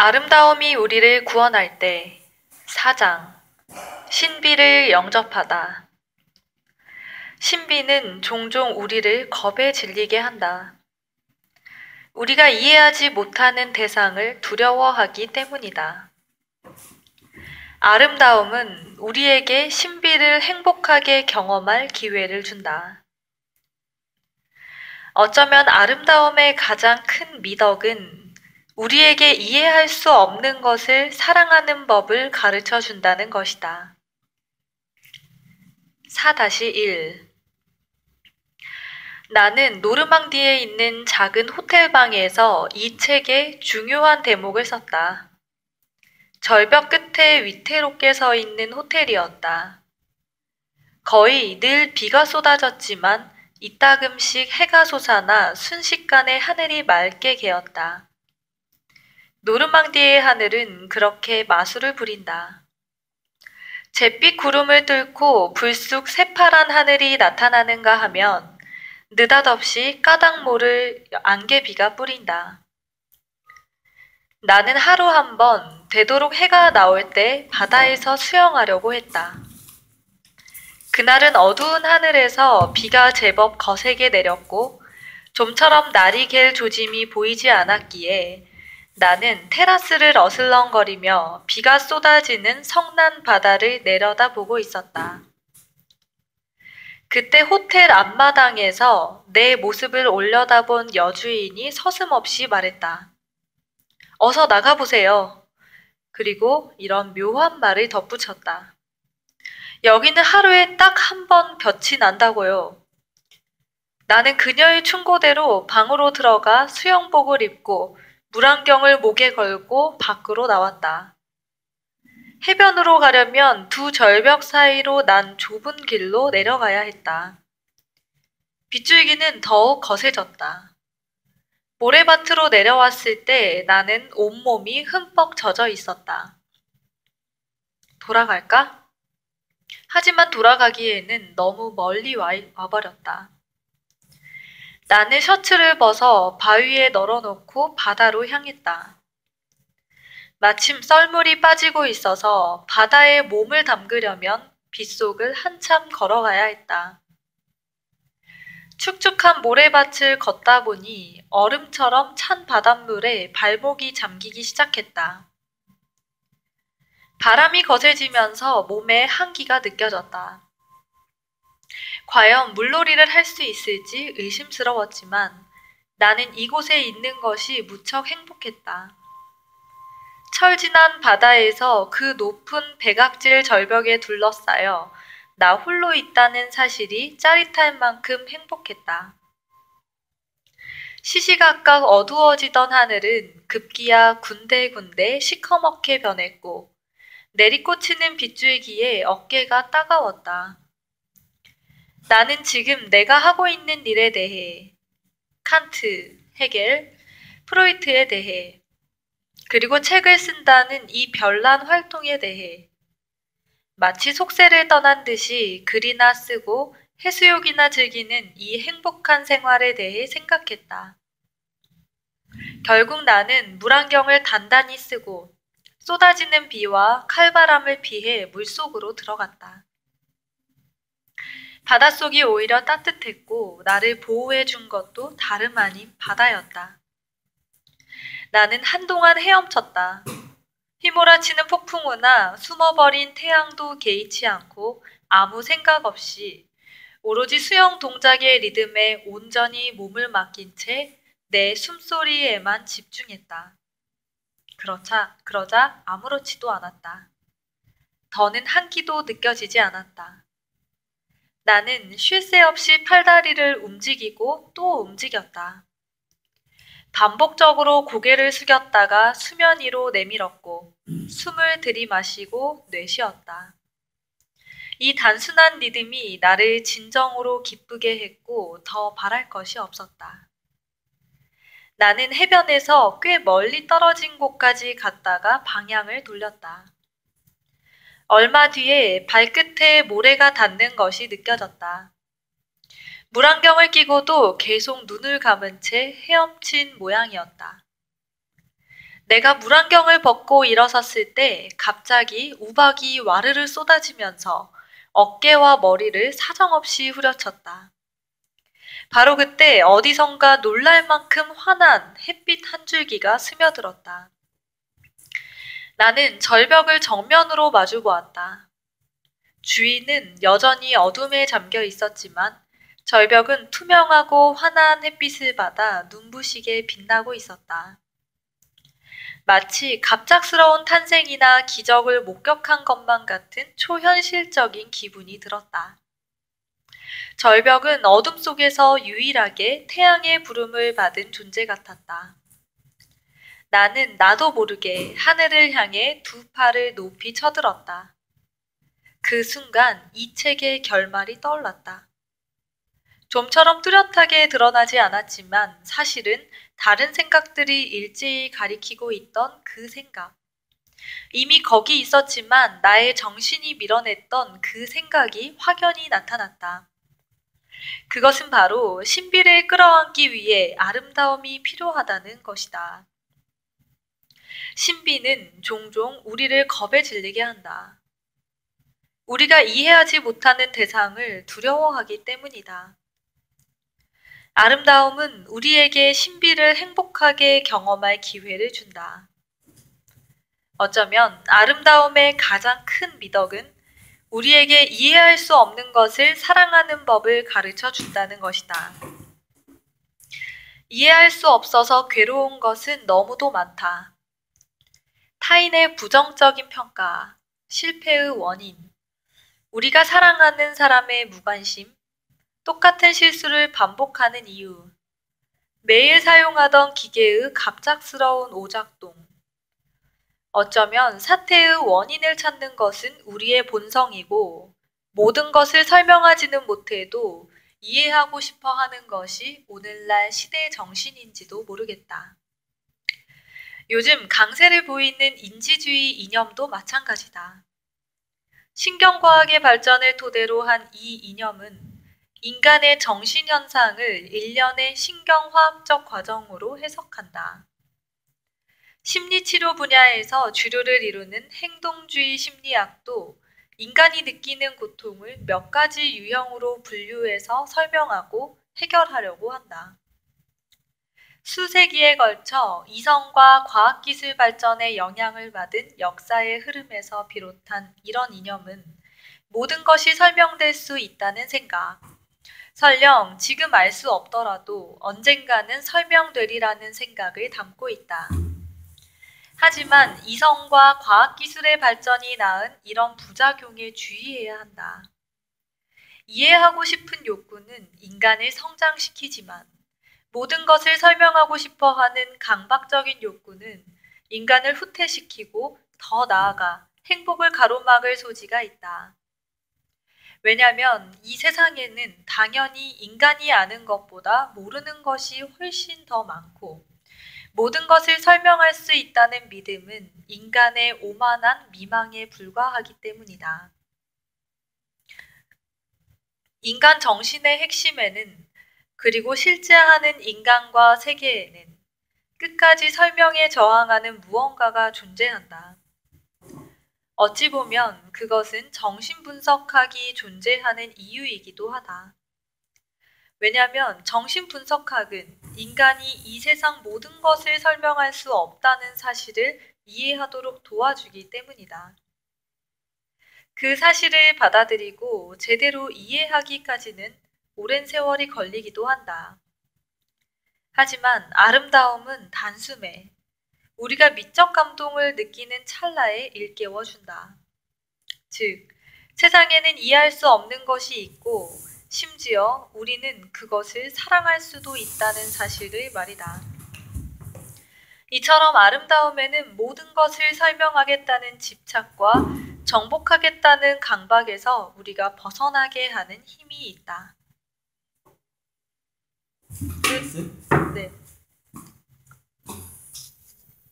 아름다움이 우리를 구원할 때 4장 신비를 영접하다. 신비는 종종 우리를 겁에 질리게 한다. 우리가 이해하지 못하는 대상을 두려워하기 때문이다. 아름다움은 우리에게 신비를 행복하게 경험할 기회를 준다. 어쩌면 아름다움의 가장 큰 미덕은 우리에게 이해할 수 없는 것을 사랑하는 법을 가르쳐 준다는 것이다. 4-1 나는 노르망디에 있는 작은 호텔방에서 이 책의 중요한 대목을 썼다. 절벽 끝에 위태롭게 서 있는 호텔이었다. 거의 늘 비가 쏟아졌지만 이따금씩 해가 솟아나 순식간에 하늘이 맑게 개었다. 노르망디의 하늘은 그렇게 마술을 부린다. 잿빛 구름을 뚫고 불쑥 새파란 하늘이 나타나는가 하면 느닷없이 까닭 모를 안개비가 뿌린다. 나는 하루 한 번 되도록 해가 나올 때 바다에서 수영하려고 했다. 그날은 어두운 하늘에서 비가 제법 거세게 내렸고 좀처럼 날이 갤 조짐이 보이지 않았기에 나는 테라스를 어슬렁거리며 비가 쏟아지는 성난 바다를 내려다보고 있었다. 그때 호텔 앞마당에서 내 모습을 올려다본 여주인이 서슴없이 말했다. 어서 나가보세요. 그리고 이런 묘한 말을 덧붙였다. 여기는 하루에 딱 한 번 볕이 난다고요. 나는 그녀의 충고대로 방으로 들어가 수영복을 입고 물안경을 목에 걸고 밖으로 나왔다. 해변으로 가려면 두 절벽 사이로 난 좁은 길로 내려가야 했다. 빗줄기는 더욱 거세졌다. 모래밭으로 내려왔을 때 나는 온몸이 흠뻑 젖어 있었다. 돌아갈까? 하지만 돌아가기에는 너무 멀리 와버렸다. 나는 셔츠를 벗어 바위에 널어놓고 바다로 향했다. 마침 썰물이 빠지고 있어서 바다에 몸을 담그려면 빗속을 한참 걸어가야 했다. 축축한 모래밭을 걷다 보니 얼음처럼 찬 바닷물에 발목이 잠기기 시작했다. 바람이 거세지면서 몸에 한기가 느껴졌다. 과연 물놀이를 할 수 있을지 의심스러웠지만 나는 이곳에 있는 것이 무척 행복했다. 철진한 바다에서 그 높은 백악질 절벽에 둘러싸여 나 홀로 있다는 사실이 짜릿할 만큼 행복했다. 시시각각 어두워지던 하늘은 급기야 군데군데 시커멓게 변했고 내리꽂히는 빗줄기에 어깨가 따가웠다. 나는 지금 내가 하고 있는 일에 대해 칸트, 헤겔, 프로이트에 대해 그리고 책을 쓴다는 이 별난 활동에 대해 마치 속세를 떠난 듯이 글이나 쓰고 해수욕이나 즐기는 이 행복한 생활에 대해 생각했다. 결국 나는 물안경을 단단히 쓰고 쏟아지는 비와 칼바람을 피해 물속으로 들어갔다. 바닷속이 오히려 따뜻했고 나를 보호해 준 것도 다름 아닌 바다였다. 나는 한동안 헤엄쳤다. 휘몰아치는 폭풍우나 숨어버린 태양도 개의치 않고 아무 생각 없이 오로지 수영 동작의 리듬에 온전히 몸을 맡긴 채 내 숨소리에만 집중했다. 그러자 아무렇지도 않았다. 더는 한기도 느껴지지 않았다. 나는 쉴 새 없이 팔다리를 움직이고 또 움직였다. 반복적으로 고개를 숙였다가 수면 위로 내밀었고 숨을 들이마시고 내쉬었다. 이 단순한 리듬이 나를 진정으로 기쁘게 했고 더 바랄 것이 없었다. 나는 해변에서 꽤 멀리 떨어진 곳까지 갔다가 방향을 돌렸다. 얼마 뒤에 발끝에 모래가 닿는 것이 느껴졌다. 물안경을 끼고도 계속 눈을 감은 채 헤엄친 모양이었다. 내가 물안경을 벗고 일어섰을 때 갑자기 우박이 와르르 쏟아지면서 어깨와 머리를 사정없이 후려쳤다. 바로 그때 어디선가 놀랄 만큼 환한 햇빛 한 줄기가 스며들었다. 나는 절벽을 정면으로 마주 보았다. 주위는 여전히 어둠에 잠겨 있었지만 절벽은 투명하고 환한 햇빛을 받아 눈부시게 빛나고 있었다. 마치 갑작스러운 탄생이나 기적을 목격한 것만 같은 초현실적인 기분이 들었다. 절벽은 어둠 속에서 유일하게 태양의 부름을 받은 존재 같았다. 나는 나도 모르게 하늘을 향해 두 팔을 높이 쳐들었다. 그 순간 이 책의 결말이 떠올랐다. 좀처럼 뚜렷하게 드러나지 않았지만 사실은 다른 생각들이 일제히 가리키고 있던 그 생각. 이미 거기 있었지만 나의 정신이 밀어냈던 그 생각이 확연히 나타났다. 그것은 바로 신비를 끌어안기 위해 아름다움이 필요하다는 것이다. 신비는 종종 우리를 겁에 질리게 한다. 우리가 이해하지 못하는 대상을 두려워하기 때문이다. 아름다움은 우리에게 신비를 행복하게 경험할 기회를 준다. 어쩌면 아름다움의 가장 큰 미덕은 우리에게 이해할 수 없는 것을 사랑하는 법을 가르쳐 준다는 것이다. 이해할 수 없어서 괴로운 것은 너무도 많다. 타인의 부정적인 평가, 실패의 원인, 우리가 사랑하는 사람의 무관심, 똑같은 실수를 반복하는 이유, 매일 사용하던 기계의 갑작스러운 오작동, 어쩌면 사태의 원인을 찾는 것은 우리의 본성이고 모든 것을 설명하지는 못해도 이해하고 싶어 하는 것이 오늘날 시대의 정신인지도 모르겠다. 요즘 강세를 보이는 인지주의 이념도 마찬가지다. 신경과학의 발전을 토대로 한 이 이념은 인간의 정신현상을 일련의 신경화학적 과정으로 해석한다. 심리치료 분야에서 주류를 이루는 행동주의 심리학도 인간이 느끼는 고통을 몇 가지 유형으로 분류해서 설명하고 해결하려고 한다. 수세기에 걸쳐 이성과 과학기술 발전의 영향을 받은 역사의 흐름에서 비롯한 이런 이념은 모든 것이 설명될 수 있다는 생각, 설령 지금 알 수 없더라도 언젠가는 설명되리라는 생각을 담고 있다. 하지만 이성과 과학기술의 발전이 낳은 이런 부작용에 주의해야 한다. 이해하고 싶은 욕구는 인간을 성장시키지만 모든 것을 설명하고 싶어 하는 강박적인 욕구는 인간을 후퇴시키고 더 나아가 행복을 가로막을 소지가 있다. 왜냐하면 이 세상에는 당연히 인간이 아는 것보다 모르는 것이 훨씬 더 많고 모든 것을 설명할 수 있다는 믿음은 인간의 오만한 미망에 불과하기 때문이다. 인간 정신의 핵심에는 그리고 실제 하는 인간과 세계에는 끝까지 설명에 저항하는 무언가가 존재한다. 어찌 보면 그것은 정신분석학이 존재하는 이유이기도 하다. 왜냐하면 정신분석학은 인간이 이 세상 모든 것을 설명할 수 없다는 사실을 이해하도록 도와주기 때문이다. 그 사실을 받아들이고 제대로 이해하기까지는 오랜 세월이 걸리기도 한다. 하지만 아름다움은 단숨에 우리가 미적 감동을 느끼는 찰나에 일깨워준다. 즉, 세상에는 이해할 수 없는 것이 있고 심지어 우리는 그것을 사랑할 수도 있다는 사실을 말이다. 이처럼 아름다움에는 모든 것을 설명하겠다는 집착과 정복하겠다는 강박에서 우리가 벗어나게 하는 힘이 있다. 네.